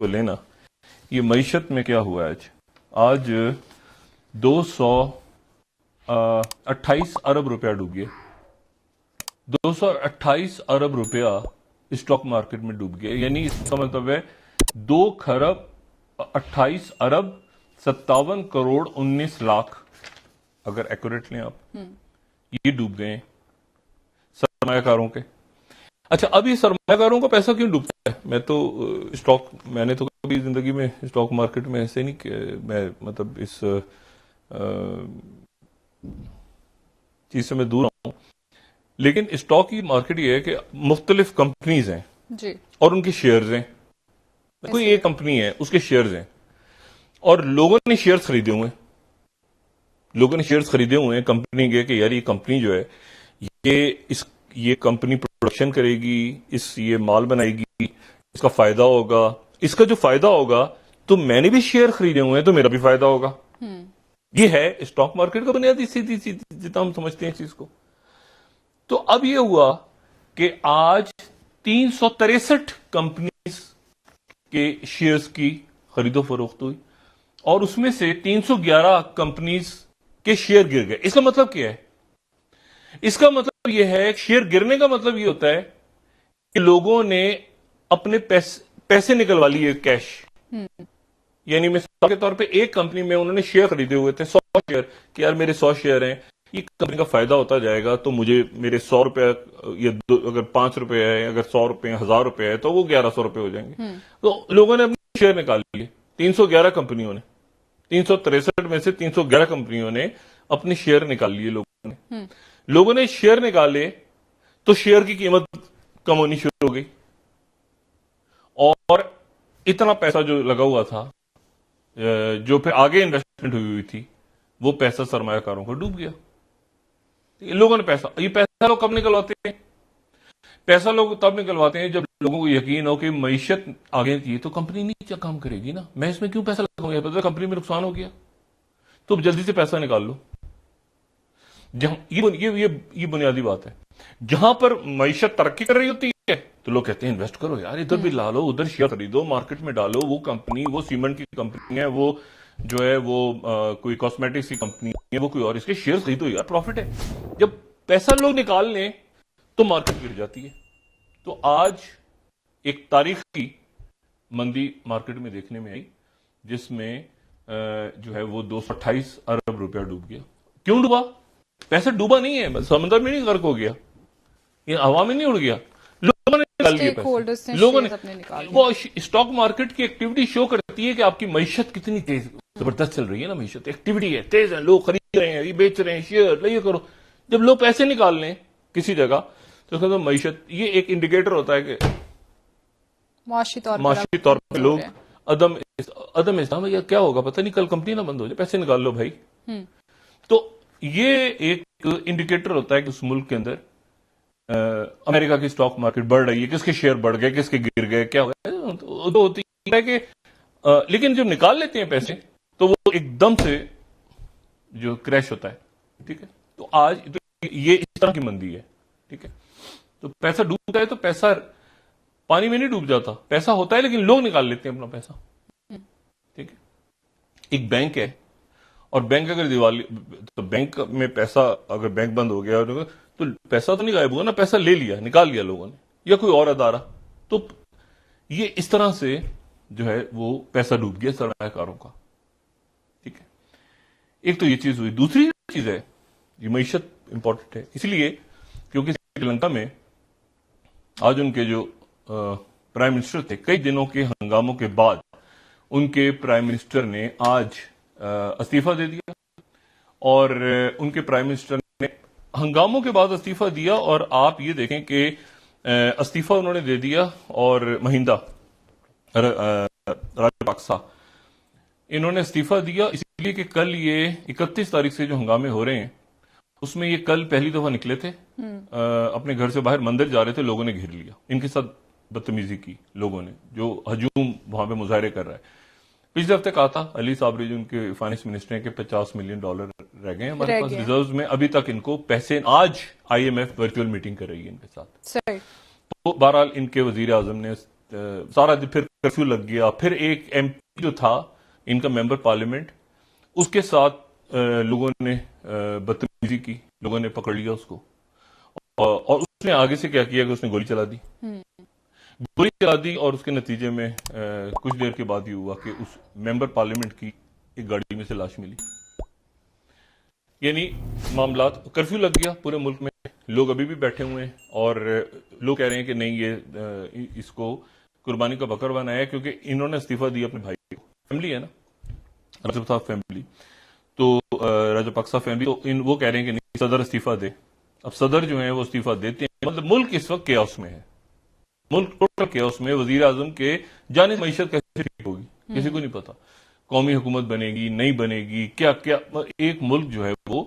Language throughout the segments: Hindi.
को लेना, ये मईशत में क्या हुआ है आज 228 अरब रुपया डूब गया। 228 अरब रुपया स्टॉक मार्केट में डूब गया, यानी इसका मतलब है 2 खरब 28 अरब 57 करोड़ 19 लाख, अगर एक्यूरेट लें आप, ये डूब गए सरमायाकारों के। अच्छा, अब ये सरमायाकारों का पैसा क्यों डूबता है? मैंने तो कभी जिंदगी में स्टॉक मार्केट में ऐसे नहीं कि मैं मतलब इस चीज से मैं दूर हूं, लेकिन स्टॉक की मार्केट ये है कि मुख्तलिफ कंपनीज हैं जी, और उनके शेयर्स हैं। कोई एक कंपनी है, उसके शेयर्स हैं और लोगों ने शेयर्स खरीदे हुए हैं। कंपनी के कि यार ये कंपनी जो है ये कंपनी प्रोडक्शन करेगी, ये माल बनाएगी, इसका फायदा होगा। इसका जो फायदा होगा तो मैंने भी शेयर खरीदे हुए हैं तो मेरा भी फायदा होगा। ये है स्टॉक मार्केट का बुनियादी सीधी जितना हम समझते हैं चीज को। तो अब ये हुआ कि आज 363 कंपनीज के शेयर्स की खरीदो फरोख्त हुई और उसमें से 311 कंपनीज के शेयर गिर गए। इसका मतलब क्या है? इसका मतलब यह है, शेयर गिरने का मतलब यह होता है कि लोगों ने अपने पैसे निकलवा लिए, कैश। यानी मिसाल के तौर पे एक कंपनी में उन्होंने शेयर खरीदे हुए थे 100 शेयर, कि यार मेरे 100 शेयर हैं, ये कंपनी का फायदा होता जाएगा तो मुझे मेरे 100 रुपए या अगर 5 रुपए है, अगर 100 रुपए 1000 रुपए है तो वो 1100 रुपए हो जाएंगे। तो लोगों ने अपने शेयर निकाल लिए। 311 कंपनियों ने, 363 में से 311 कंपनियों ने अपने शेयर निकाल लिए। लोगों ने शेयर निकाले तो शेयर की कीमत कम होनी शुरू हो गई और इतना पैसा जो लगा हुआ था, जो फिर आगे इन्वेस्टमेंट हुई थी, वो पैसा सरमायाकारों को डूब गया। लोगों ने ये पैसा लोग कब निकलवाते हैं? पैसा लोग तब निकलवाते हैं जब लोगों को यकीन हो कि मईशत आगे थी तो कंपनी नहीं काम करेगी ना, मैं इसमें क्यों पैसा लगाऊंगा, पता कंपनी में नुकसान हो गया तो जल्दी से पैसा निकाल लो। ये बुनियादी बात है। जहां पर मईशत तरक्की कर रही होती है तो लोग कहते हैं इन्वेस्ट करो यार, इधर भी ला लो, उधर शेयर खरीदो, मार्केट में डालो। वो कंपनी, वो सीमेंट की कंपनी है, वो जो है वो कोई कॉस्मेटिक्स की कंपनी है, वो कोई और, इसके शेयर खरीदो यार, प्रॉफिट है। जब पैसा लोग निकाल लें तो मार्केट गिर जाती है। तो आज एक तारीखी मंदी मार्केट में देखने में आई जिसमें जो है वो 228 अरब रुपया डूब गया। क्यों डूबा? पैसा डूबा नहीं है, समंदर में नहीं गर्क हो गया, ये हवा में नहीं उड़ गया, लोगों ने निकाल लिया पैसे। लोगों ने वो स्टॉक मार्केट की एक्टिविटी शो करती है कि आपकी मईशत कितनी तेज जबरदस्त चल रही है ना। मईशत एक्टिविटी है, तेज है, लोग खरीद रहे हैं, ये बेच रहे हैं शेयर, ये करो। जब लोग पैसे निकाल लें किसी जगह तो उसका मईशत, ये एक इंडिकेटर होता है कि माशी तौर पर लोग अदम इस्लाम, या क्या होगा पता नहीं, कल कंपनी ना बंद हो जाए, पैसे निकाल लो भाई। तो ये एक इंडिकेटर होता है कि उस मुल्क के अंदर अमेरिका की स्टॉक मार्केट बढ़ रही है, किसके शेयर बढ़ गए, किसके गिर गए, क्या हो गया। तो होती है कि लेकिन जब निकाल लेते हैं पैसे तो वो एकदम से जो क्रैश होता है। ठीक है, तो आज तो ये इस तरह की मंदी है। ठीक है, तो पैसा डूबता है तो पैसा पानी में नहीं डूब जाता, पैसा होता है लेकिन लोग निकाल लेते हैं अपना पैसा। ठीक है, एक बैंक है और बैंक अगर दिवाली, तो बैंक में पैसा, अगर बैंक बंद हो गया तो पैसा तो नहीं गायब हुआ ना, पैसा ले लिया, निकाल लिया लोगों ने, या कोई और अदारा। तो ये इस तरह से जो है वो पैसा डूब गया सरमायाकारों का। ठीक है, एक तो ये चीज हुई। दूसरी चीज है, ये मईशत इंपॉर्टेंट है इसलिए क्योंकि श्रीलंका में आज उनके जो प्राइम मिनिस्टर थे, कई दिनों के हंगामों के बाद उनके प्राइम मिनिस्टर ने आज इस्तीफा दे दिया और उनके प्राइम मिनिस्टर ने हंगामों के बाद इस्तीफा दिया। और आप ये देखें कि इस्तीफा उन्होंने दे दिया और महिंदा राजपक्सा, इन्होंने इस्तीफा दिया इसलिए कि कल ये 31 तारीख से जो हंगामे हो रहे हैं उसमें ये कल पहली दफा निकले थे, अपने घर से बाहर मंदिर जा रहे थे, लोगों ने घेर लिया, इनके साथ बदतमीजी की लोगों ने, जो हजूम वहां पे मुजाहरे कर रहा है। पिछले हफ्ते कहा था अली साबरी जो उनके फाइनेंस मिनिस्टर हैं कि $50 मिलियन रह गए हमारे पास रिजर्व में, अभी तक इनको पैसे, आज IMF वर्चुअल मीटिंग कर रही है इनके साथ। तो बहरहाल इनके वजीर आजम ने सारा दिन फिर कर्फ्यू लग गया, फिर एक एमपी जो था इनका मेंबर पार्लियामेंट, उसके साथ लोगों ने बदतमीजी की, लोगों ने पकड़ लिया उसको, और उसने आगे से क्या किया कि उसने गोली चला दी। गोली चला दी और उसके नतीजे में कुछ देर के बाद ही हुआ कि उस मेंबर पार्लियामेंट की एक गाड़ी में से लाश मिली। यानी मामला, कर्फ्यू लग गया पूरे मुल्क में, लोग अभी भी बैठे हुए हैं और लोग कह रहे हैं कि नहीं, ये इसको कुर्बानी का बकरा बनाया है क्योंकि इन्होंने इस्तीफा दिया अपने भाई को। फैमिली है ना, रजपक्सा फैमिली, तो रजपक्सा फैमिली, तो वो कह रहे हैं कि नहीं, सदर इस्तीफा दे। अब सदर जो है वो इस्तीफा देते हैं, मतलब मुल्क इस वक्त केओस में है, मुल्क टोटल केओस में। वजीर आजम के जाने मईशत कैसे ठीक होगी किसी को नहीं पता, कौमी हुकूमत बनेगी नहीं बनेगी, क्या क्या, एक मुल्क जो है वो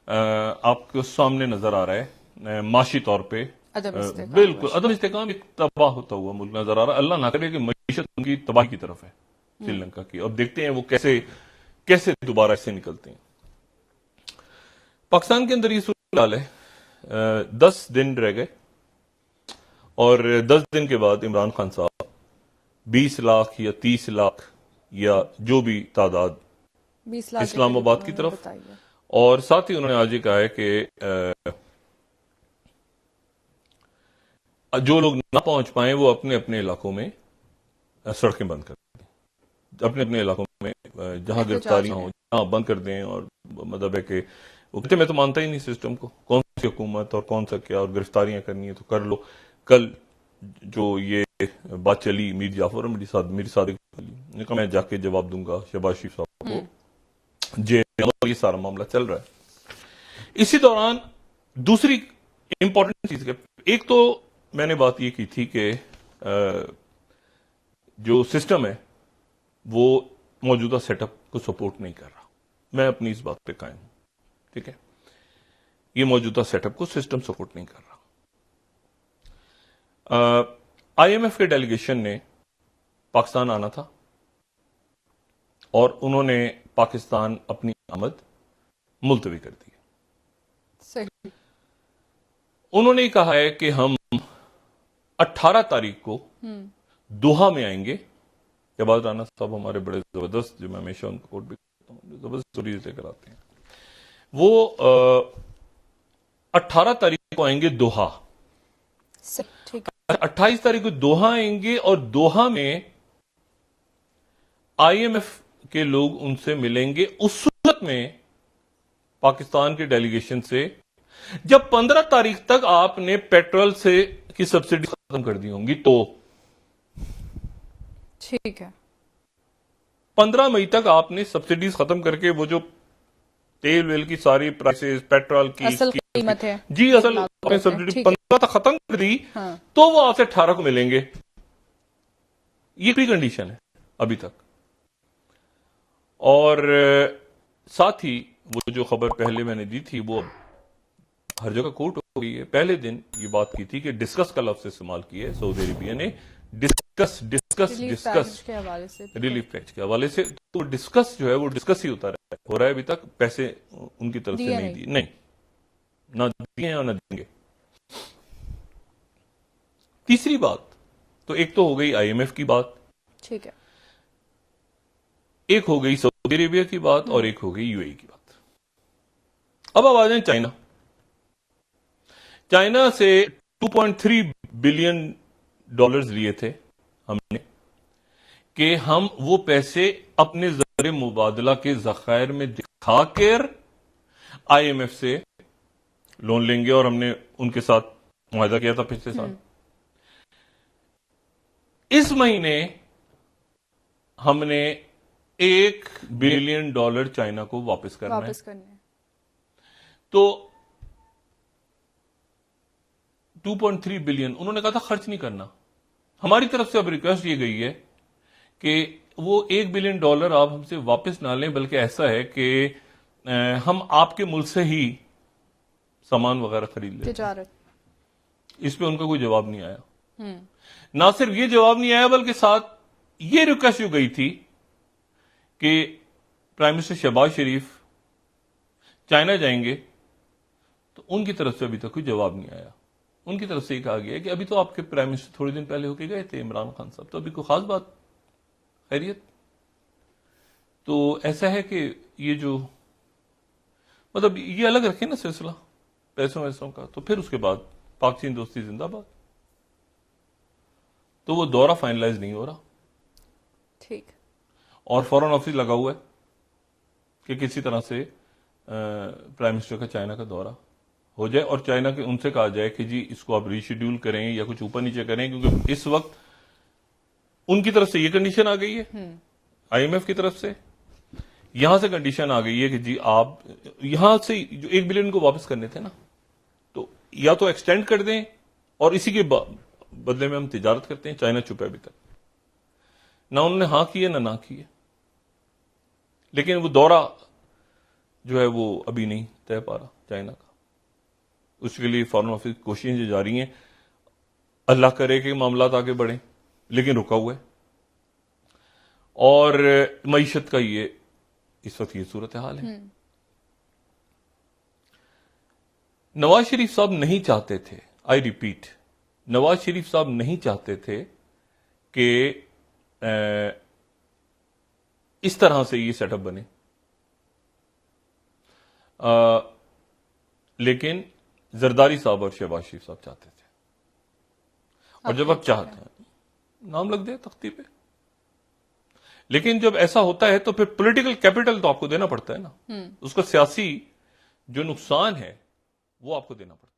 आपके सामने नजर आ रहा है माशी तौर पे, बिल्कुल अदम इस्तेकाम, एक तबाह होता हुआ मुल्क नजर आ रहा है। अल्लाह ना करे कि मईशत उनकी तबाही की तरफ है श्रीलंका की। अब देखते हैं वो कैसे कैसे दोबारा इससे निकलते हैं। पाकिस्तान के अंदर ये सूरत हाल है, 10 दिन रह गए और 10 दिन के बाद इमरान खान साहब 20 लाख या 30 लाख या जो भी तादाद 20 लाख इस्लामाबाद की तरफ, और साथ ही उन्होंने आज ये कहा है कि जो लोग ना पहुंच पाए वो अपने अपने इलाकों में सड़कें बंद कर दें, अपने अपने इलाकों में जहां गिरफ्तारियां हो जहां बंद कर दें। और मतलब है कि वो कहते मैं तो मानता ही नहीं सिस्टम को, कौन सी हुकूमत और कौन सा क्या, और गिरफ्तारियां करनी है तो कर लो। कल जो ये बात चली मीर जाफर और मीर सादिक ने कहा मैं जाके जवाब दूंगा शहबाज शरीफ साहब को जेल में, और ये सारा मामला चल रहा है। इसी दौरान दूसरी इंपॉर्टेंट चीज, एक तो मैंने बात ये की थी कि जो सिस्टम है वो मौजूदा सेटअप को सपोर्ट नहीं कर रहा। मैं अपनी इस बात पे कायम हूं, ठीक है, ये मौजूदा सेटअप को सिस्टम सपोर्ट नहीं कर रहा। आईएमएफ के डेलीगेशन ने पाकिस्तान आना था और उन्होंने पाकिस्तान अपनी आमद मुलतवी कर दी। सही। उन्होंने कहा है कि हम 18 तारीख को दोहा में आएंगे। शहबाज राना साहब हमारे बड़े जबरदस्त, जो मैं हमेशा उनको कोट भी करता हूं, जबरदस्त स्टोरीज लेकर आते हैं। वो 18 तारीख को आएंगे दोहा, ठीक, 28 तारीख को दोहा आएंगे और दोहा में आईएमएफ के लोग उनसे मिलेंगे। उस सूरत में पाकिस्तान के डेलीगेशन से, जब 15 तारीख तक आपने पेट्रोल से की सब्सिडी खत्म कर दी होंगी, तो ठीक है, 15 मई तक आपने सब्सिडीज खत्म करके वो जो तेल वेल की सारी प्राइसेस, पेट्रोल की असल कीमत है जी, असल आपने सब्सिडी 15 तक खत्म कर दी, हाँ। तो वो आपसे 18 को मिलेंगे। ये प्री कंडीशन है अभी तक। और साथ ही वो जो खबर पहले मैंने दी थी वो हर जगह कोट हो गई है। पहले दिन ये बात की थी कि डिस्कस का लफ्ज इस्तेमाल किया है सऊदी अरेबिया ने, डिस्कस के हवाले से, रिलीफ पैकेज के हवाले से। तो डिस्कस जो है वो डिस्कस ही होता हो रहा है, अभी तक पैसे उनकी तरफ से नहीं दिए, नहीं ना दिए और ना देंगे। तीसरी बात, तो एक तो हो गई आईएमएफ की बात, ठीक है, एक हो गई सऊदी अरेबिया की बात और एक हो गई यूएई की बात। अब आ जाए चाइना। चाइना से 2.3 बिलियन डॉलर्स लिए थे हमने कि हम वो पैसे अपने ज़र मुबादला के ज़खायर में दिखाकर आईएमएफ से लोन लेंगे, और हमने उनके साथ मुआहदा किया था पिछले साल। इस महीने हमने $1 बिलियन चाइना को वापस करना है। तो 2.3 बिलियन उन्होंने कहा था खर्च नहीं करना। हमारी तरफ से अब रिक्वेस्ट ये गई है कि वो $1 बिलियन आप हमसे वापस ना लें, बल्कि ऐसा है कि हम आपके मुल्क से ही सामान वगैरह खरीद लें। इस पे उनका कोई जवाब नहीं आया। ना सिर्फ ये जवाब नहीं आया, बल्कि साथ ये रिक्वेस्ट जो गई थी कि प्राइम मिनिस्टर शहबाज शरीफ चाइना जाएंगे, तो उनकी तरफ से अभी तक कोई जवाब नहीं आया। उनकी तरफ से ये कहा गया है कि अभी तो आपके प्राइम मिनिस्टर थोड़े दिन पहले होके गए थे इमरान खान साहब, तो अभी कोई खास बात, खैरियत। तो ऐसा है कि ये जो मतलब ये अलग रखे ना सिलसिला पैसों वैसों का, तो फिर उसके बाद पाक चीन दोस्ती जिंदाबाद। तो वो दौरा फाइनलाइज नहीं हो रहा, ठीक। और फॉरेन ऑफिस लगा हुआ है कि किसी तरह से प्राइम मिनिस्टर का चाइना का दौरा हो जाए और चाइना के उनसे कहा जाए कि जी इसको आप रीशेड्यूल करें या कुछ ऊपर नीचे करें, क्योंकि इस वक्त उनकी तरफ से ये कंडीशन आ गई है, आईएमएफ की तरफ से यहां से कंडीशन आ गई है कि जी आप यहां से जो 1 बिलियन को वापस करने थे ना, तो या तो एक्सटेंड कर दें और इसी के बदले में हम तिजारत करते हैं। चाइना चुप है अभी तक, ना उन्होंने हाँ की है ना की है, लेकिन वो दौरा जो है वो अभी नहीं तय पा रहा चाइना का। उसके लिए फॉरेन ऑफिस की कोशिशें जारी हैं, अल्लाह करे कि मामला आगे बढ़े, लेकिन रुका हुआ है। और मईशत का ये इस वक्त ये सूरत हाल है। नवाज शरीफ साहब नहीं चाहते थे, आई रिपीट, नवाज शरीफ साहब नहीं चाहते थे कि इस तरह से ये सेटअप बने, लेकिन जरदारी साहब और शहबाज शरीफ साहब चाहते थे। और जब आप चाहते हैं नाम लग दे तख्ती पे, लेकिन जब ऐसा होता है तो फिर पॉलिटिकल कैपिटल तो आपको देना पड़ता है ना, उसका सियासी जो नुकसान है वो आपको देना पड़ता है।